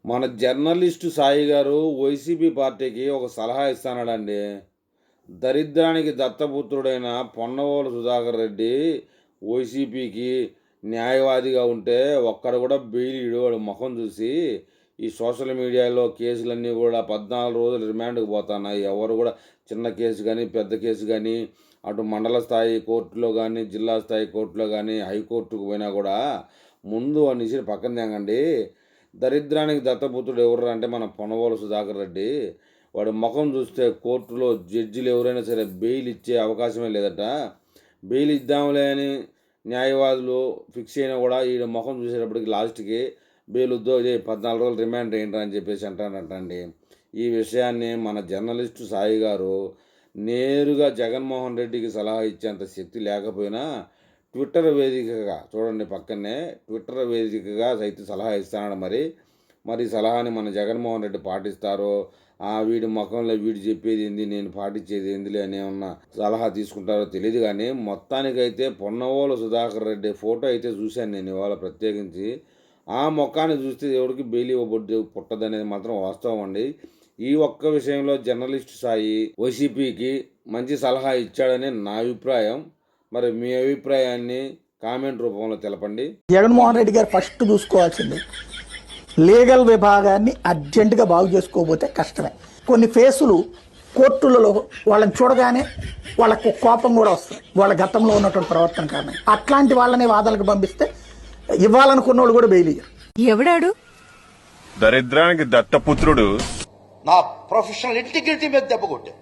మన జర్నలిస్టు సాయి గారు వైసీపీ పార్టీకి ఒక సలహా ఇస్తానడండి. దరిద్రానికి దత్తపుత్రుడైన పొన్నవోలు సుధాకర్ రెడ్డి వైసీపీకి న్యాయవాదిగా ఉంటే ఒక్కడు కూడా బెయిల్ ఇయ్యడు. వాడి ముఖం చూసి ఈ సోషల్ మీడియాలో కేసులన్నీ కూడా 14 రోజులు రిమాండ్కి పోతున్నాయి. ఎవరు కూడా చిన్న కేసు కానీ పెద్ద కేసు కానీ అటు మండల స్థాయి కోర్టులో కానీ జిల్లా స్థాయి కోర్టులో కానీ హైకోర్టుకు పోయినా కూడా ముందు వాడిని ఇచ్చి పక్కన తేంగండి. దరిద్రానికి దత్తపుత్రుడు ఎవరు అంటే మన పొన్నవోలు సుధాకర్ రెడ్డి. వాడి ముఖం చూస్తే కోర్టులో జడ్జిలు ఎవరైనా సరే బెయిల్ ఇచ్చే అవకాశమే లేదట. బెయిల్ ఇద్దాంలే అని న్యాయవాదులు ఫిక్స్ అయినా కూడా ఈ ముఖం చూసేటప్పటికి లాస్ట్కి బెయిల్ వద్దు 14 రోజులు రిమాండ్ ఏంటని అని చెప్పేసి అంటారంటండి. ఈ విషయాన్ని మన జర్నలిస్టు సాయి గారు నేరుగా జగన్మోహన్ రెడ్డికి సలహా ఇచ్చేంత శక్తి లేకపోయినా ట్విట్టర్ వేదికగా చూడండి, పక్కనే ట్విట్టర్ వేదికగా సైతం సలహా ఇస్తాడు. మరి సలహాని మన జగన్మోహన్ రెడ్డి పాటిస్తారో, వీడి ముఖంలో వీడు చెప్పేది ఏంది నేను పాటించేది ఏందిలే అని ఏమన్నా సలహా తీసుకుంటారో తెలియదు. కానీ మొత్తానికైతే పొన్నవోలు సుధాకర్ రెడ్డి ఫోటో అయితే చూశాను నేను ఇవాళ ప్రత్యేకించి. ఆ ముఖాన్ని చూస్తే ఎవరికి బెయిల్ ఇవ్వబొద్దు పుట్టదనేది మాత్రం వాస్తవం అండి. ఈ ఒక్క విషయంలో జర్నలిస్టు సాయి వైసీపీకి మంచి సలహా ఇచ్చాడని నా అభిప్రాయం. మరి మీ అభిప్రాయాన్ని కామెంట్ రూపంలో తెలపండి. జగన్మోహన్ రెడ్డి గారు ఫస్ట్ చూసుకోవాల్సింది లీగల్ విభాగాన్ని అర్జెంటుగా బాగు చేసుకోకపోతే కష్టమే. కొన్ని ఫేసులు కోర్టులలో వాళ్ళని చూడగానే వాళ్ళకు కోపం కూడా వస్తుంది, వాళ్ళ గతంలో ఉన్నటువంటి ప్రవర్తన కారణంగా. అట్లాంటి వాళ్ళని వాదనలకు పంపిస్తే ఇవ్వాలనుకున్న వాళ్ళు కూడా బెయిల్ ఇయ్యరు. ఎవడాడు? దరిద్రానికి దత్తపుత్రుడు నా ప్రొఫెషనల్ ఇంటిగ్రిటీ మీద దెబ్బ కొట్టారు.